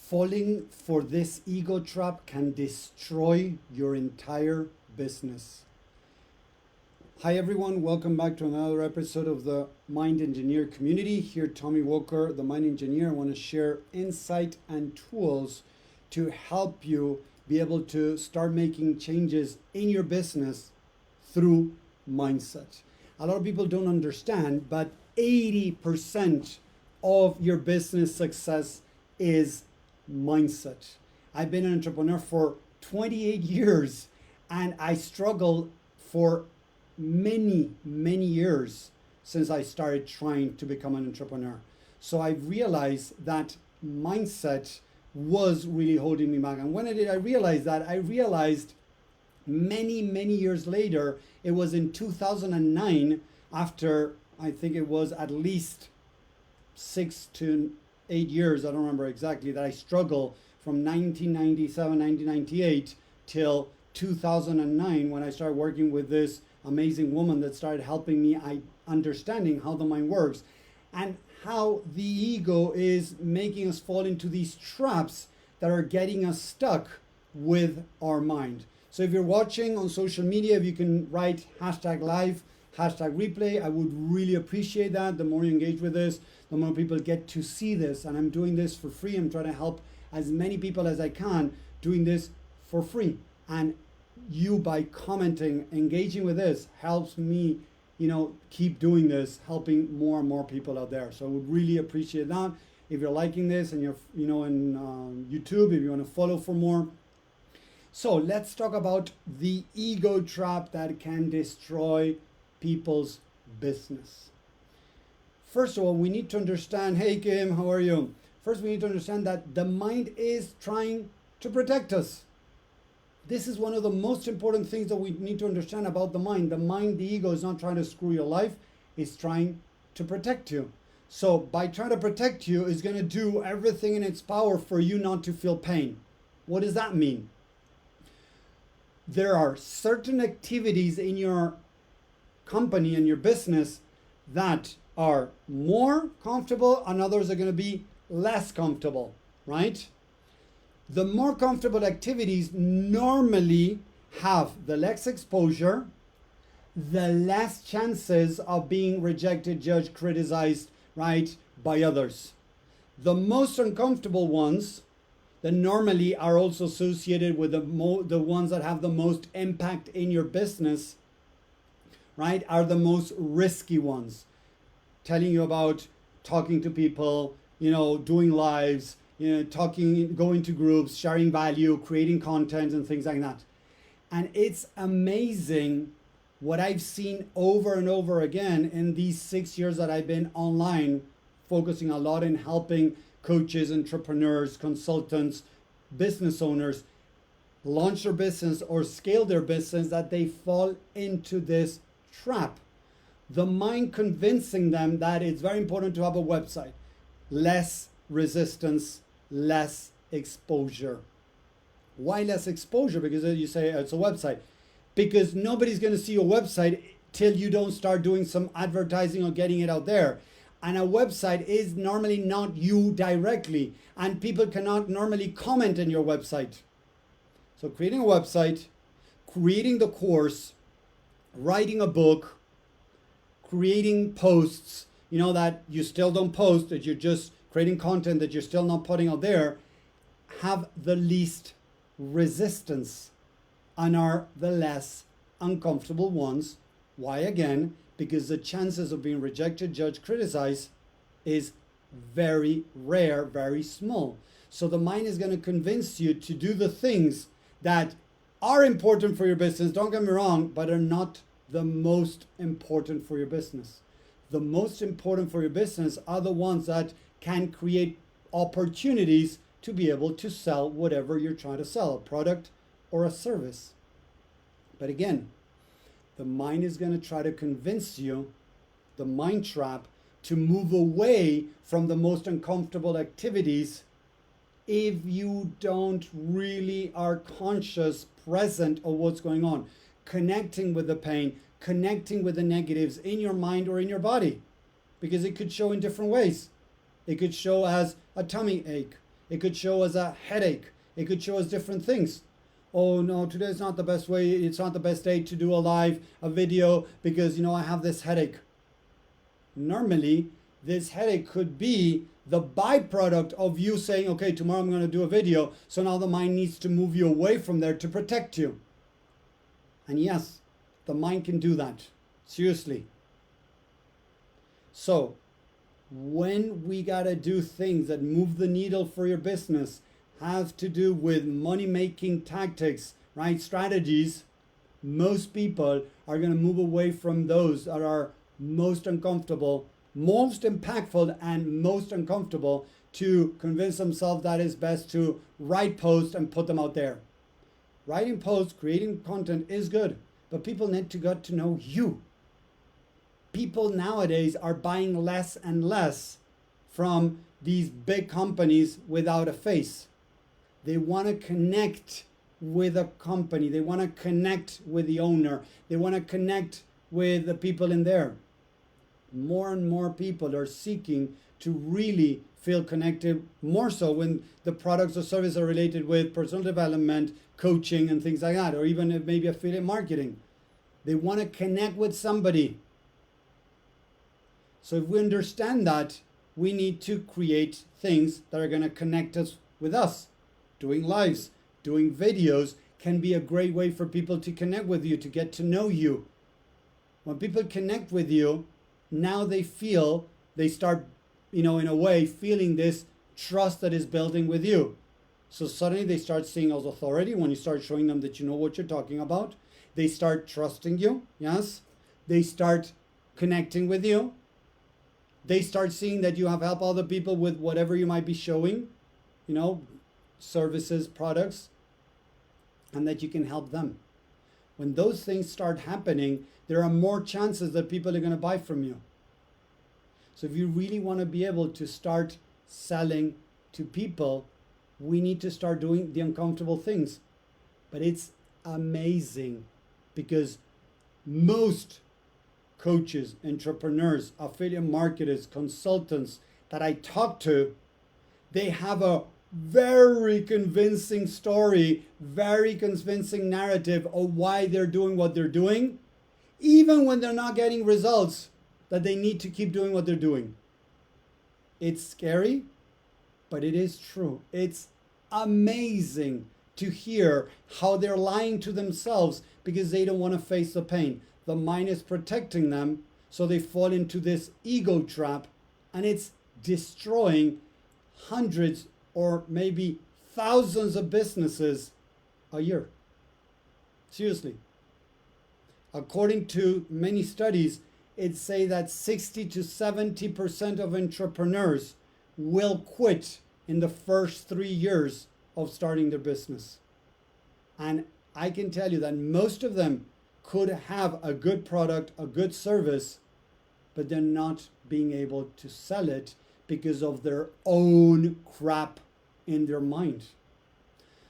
Falling for this ego trap can destroy your entire business. Hi everyone, welcome back to another episode of the Mind Engineer community. Here, Tommy Walker, the Mind Engineer. I want to share insight and tools to help you be able to start making changes in your business through mindset. A lot of people don't understand, but 80% of your business success is mindset. I've been an entrepreneur for 28 years and I struggle for many years since I started trying to become an entrepreneur. So I realized that mindset was really holding me back. And when I realize that, I realized many years later, it was in 2009, after I think it was at least 6 to 8 years, I don't remember exactly, that I struggled from 1997, 1998 till 2009 when I started working with this amazing woman that started helping me understanding how the mind works and how the ego is making us fall into these traps that are getting us stuck with our mind. So if you're watching on social media, if you can write #live, #replay, I would really appreciate that. The more you engage with this, the more people get to see this. And I'm doing this for free. I'm trying to help as many people as I can doing this for free. And you, by commenting, engaging with this, helps me, keep doing this, helping more and more people out there. So I would really appreciate that. If you're liking this and you're, in YouTube, if you want to follow for more. So let's talk about the ego trap that can destroy people's business. First of all, we need to understand, hey Kim, how are you? First, we need to understand that the mind is trying to protect us. This is one of the most important things that we need to understand about the mind. The mind, the ego, is not trying to screw your life. It's trying to protect you. So by trying to protect you, it's going to do everything in its power for you not to feel pain. What does that mean? There are certain activities in your company and your business that are more comfortable and others are going to be less comfortable, right? The more comfortable activities normally have the less exposure, the less chances of being rejected, judged, criticized, right, by others. The most uncomfortable ones that normally are also associated with the ones that have the most impact in your business, right, are the most risky ones. Telling you about talking to people, doing lives, talking, going to groups, sharing value, creating content and things like that. And it's amazing what I've seen over and over again in these 6 years that I've been online, focusing a lot in helping coaches, entrepreneurs, consultants, business owners launch their business or scale their business, that they fall into this trap. The mind convincing them that it's very important to have a website. Less resistance, less exposure. Why less exposure? Because you say it's a website. Because nobody's going to see your website till you don't start doing some advertising or getting it out there. And a website is normally not you directly, and people cannot normally comment on your website. So creating a website, creating the course, writing a book, creating posts, that you still don't post, that you're just creating content that you're still not putting out there, have the least resistance and are the less uncomfortable ones. Why? Again, because the chances of being rejected, judged, criticized is very rare, very small. So the mind is going to convince you to do the things that are important for your business, don't get me wrong, but are not the most important for your business. The most important for your business are the ones that can create opportunities to be able to sell whatever you're trying to sell, a product or a service. But again, the mind is going to try to convince you, the mind trap, to move away from the most uncomfortable activities if you don't really are conscious, present of what's going on, connecting with the pain, connecting with the negatives in your mind or in your body, because it could show in different ways. It could show as a tummy ache. It could show us a headache. It could show us different things. Oh no, today's not the best way. It's not the best day to do a video because, I have this headache. Normally, this headache could be the byproduct of you saying, okay, tomorrow I'm going to do a video. So now the mind needs to move you away from there to protect you. And yes, the mind can do that. Seriously. So, when we got to do things that move the needle for your business, have to do with money-making tactics, right? Strategies, most people are going to move away from those that are most uncomfortable, most impactful, and most uncomfortable to convince themselves that it's best to write posts and put them out there. Writing posts, creating content is good, but people need to get to know you. People nowadays are buying less and less from these big companies without a face. They want to connect with a company. They want to connect with the owner. They want to connect with the people in there. More and more people are seeking to really feel connected, more so when the products or services are related with personal development, coaching, and things like that, or even maybe affiliate marketing. They want to connect with somebody. So if we understand that, we need to create things that are going to connect us with us. Doing lives, doing videos can be a great way for people to connect with you, to get to know you. When people connect with you, now they start, in a way, feeling this trust that is building with you. So suddenly they start seeing as authority when you start showing them that you know what you're talking about. They start trusting you, yes. They start connecting with you. They start seeing that you have helped other people with whatever you might be showing, services, products, and that you can help them. When those things start happening, there are more chances that people are going to buy from you. So if you really want to be able to start selling to people, we need to start doing the uncomfortable things. But it's amazing because most coaches, entrepreneurs, affiliate marketers, consultants that I talk to, they have a very convincing story, very convincing narrative of why they're doing what they're doing, even when they're not getting results, that they need to keep doing what they're doing. It's scary, but it is true. It's amazing to hear how they're lying to themselves because they don't want to face the pain. The mind is protecting them, so they fall into this ego trap, and it's destroying hundreds or maybe thousands of businesses a year. Seriously. According to many studies, it say that 60 to 70% of entrepreneurs will quit in the first 3 years of starting their business. And I can tell you that most of them could have a good product, a good service, but they're not being able to sell it because of their own crap in their mind.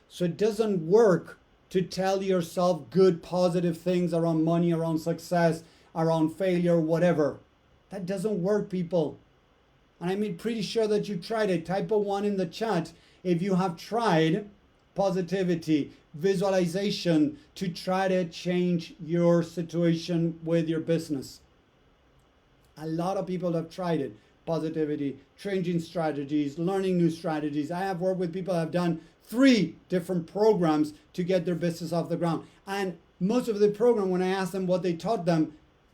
So it doesn't work to tell yourself good, positive things around money, around success, around failure, whatever. That doesn't work, people. And I'm pretty sure that you tried it. Type a 1 in the chat if you have tried positivity, visualization to try to change your situation with your business. A lot of people have tried it. Positivity, changing strategies, learning new strategies. I have worked with people that have done 3 different programs to get their business off the ground. And most of the program, when I asked them what they taught them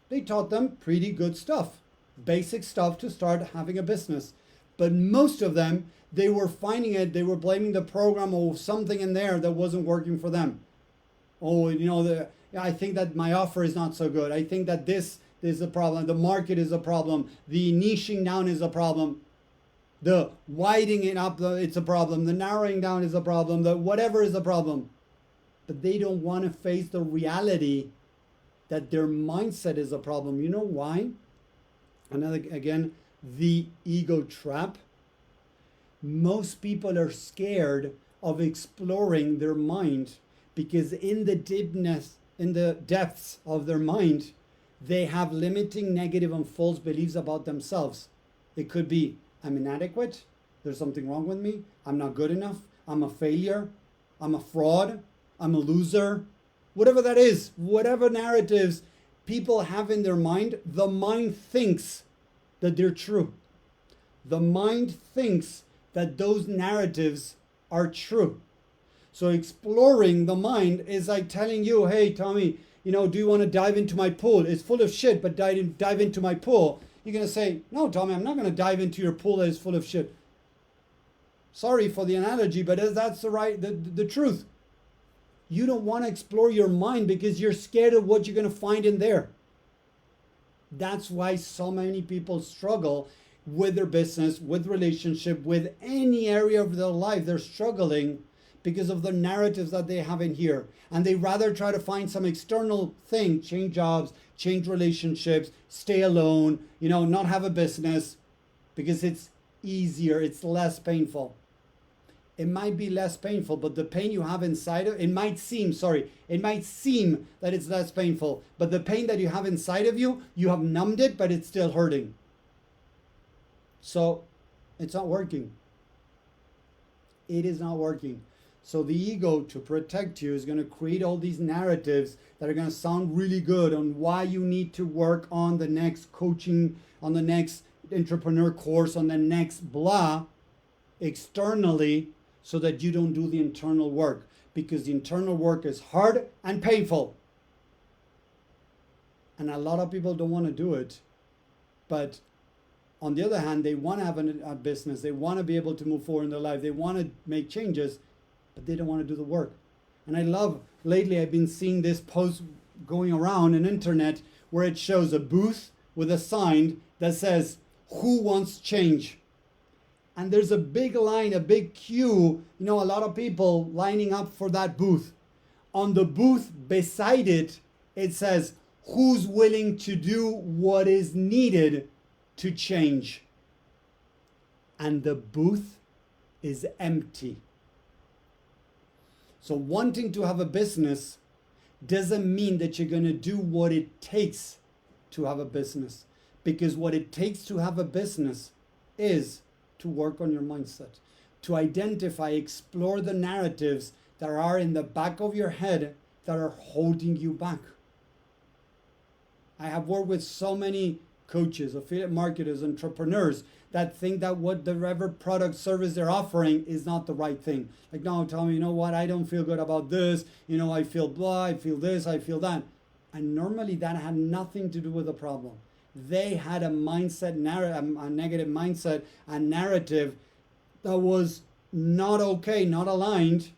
pretty good stuff. Basic stuff to start having a business. But most of them, they were finding it, they were blaming the program or something in there that wasn't working for them. Oh, I think that my offer is not so good. I think that this is a problem. The market is a problem. The niching down is a problem. The widening it up, it's a problem. The narrowing down is a problem. The whatever is a problem. But they don't want to face the reality that their mindset is a problem. You know why? Another, again, the ego trap. Most people are scared of exploring their mind because in the depths of their mind, they have limiting, negative, and false beliefs about themselves. It could be, I'm inadequate, there's something wrong with me, I'm not good enough, I'm a failure, I'm a fraud, I'm a loser, whatever that is, whatever narratives people have in their mind, the mind thinks that they're true. The mind thinks that those narratives are true. So exploring the mind is like telling you, hey, Tommy, do you want to dive into my pool? It's full of shit, but dive into my pool. You're going to say, no, Tommy, I'm not going to dive into your pool that is full of shit. Sorry for the analogy, but that's the truth. You don't want to explore your mind because you're scared of what you're going to find in there. That's why so many people struggle with their business, with relationship, with any area of their life. They're struggling because of the narratives that they have in here. And they rather try to find some external thing, change jobs, change relationships, stay alone, not have a business, because it's easier, it's less painful. It might be less painful, but the pain you have inside of it might seem that it's less painful, but the pain that you have inside of you, you have numbed it, but it's still hurting. So it's not working. It is not working. So the ego, to protect you, is going to create all these narratives that are going to sound really good on why you need to work on the next coaching, on the next entrepreneur course, on the next blah, externally, so that you don't do the internal work. Because the internal work is hard and painful. And a lot of people don't want to do it. But on the other hand, they want to have a business. They want to be able to move forward in their life. They want to make changes, but they don't want to do the work. And I love, lately I've been seeing this post going around on internet where it shows a booth with a sign that says, "Who wants change?" And there's a big line, a big queue, a lot of people lining up for that booth. On the booth beside it, it says, "Who's willing to do what is needed to change?" And the booth is empty. So wanting to have a business doesn't mean that you're going to do what it takes to have a business. Because what it takes to have a business is to work on your mindset, to identify, explore the narratives that are in the back of your head that are holding you back. I have worked with so many coaches, affiliate marketers, entrepreneurs that think that whatever product, service they're offering is not the right thing. Like, no, Tommy, you know what? I don't feel good about this. I feel blah, I feel this, I feel that. And normally that had nothing to do with the problem. They had a mindset, a negative mindset, a narrative that was not okay, not aligned.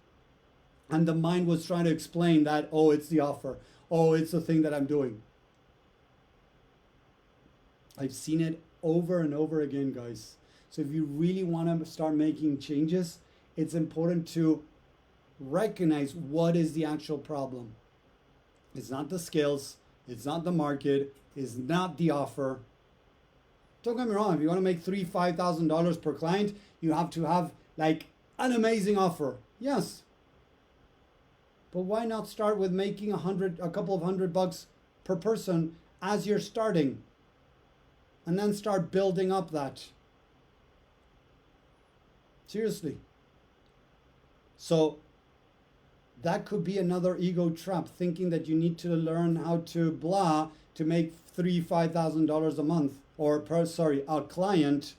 And the mind was trying to explain that, oh, it's the offer. Oh, it's the thing that I'm doing. I've seen it over and over again, guys. So if you really want to start making changes, it's important to recognize what is the actual problem. It's not the skills. It's not the market. It's not the offer. Don't get me wrong. If you want to make $3,000-$5,000 per client, you have to have like an amazing offer. Yes. But why not start with making a couple of $100 per person as you're starting? And then start building up that. Seriously. So that could be another ego trap, thinking that you need to learn how to blah to make $3,000-$5,000 a month or a client.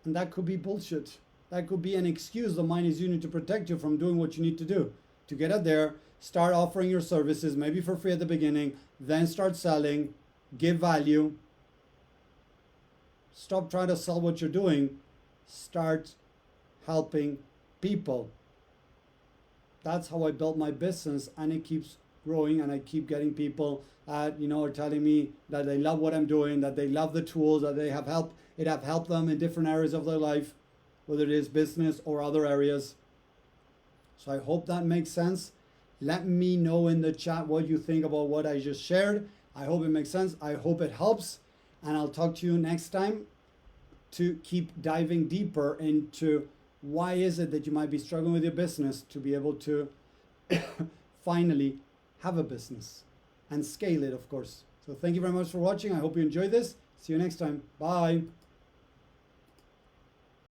And that could be bullshit. That could be an excuse the mind is using to protect you from doing what you need to do. To get out there, start offering your services, maybe for free at the beginning, then start selling, give value. Stop trying to sell what you're doing. Start helping people. That's how I built my business, and it keeps growing, and I keep getting people are telling me that they love what I'm doing, that they love the tools, that it have helped them in different areas of their life, whether it is business or other areas. So I hope that makes sense. Let me know in the chat what you think about what I just shared. I hope it makes sense. I hope it helps. And I'll talk to you next time to keep diving deeper into why is it that you might be struggling with your business to be able to finally have a business and scale it, of course. So thank you very much for watching. I hope you enjoyed this. See you next time. Bye.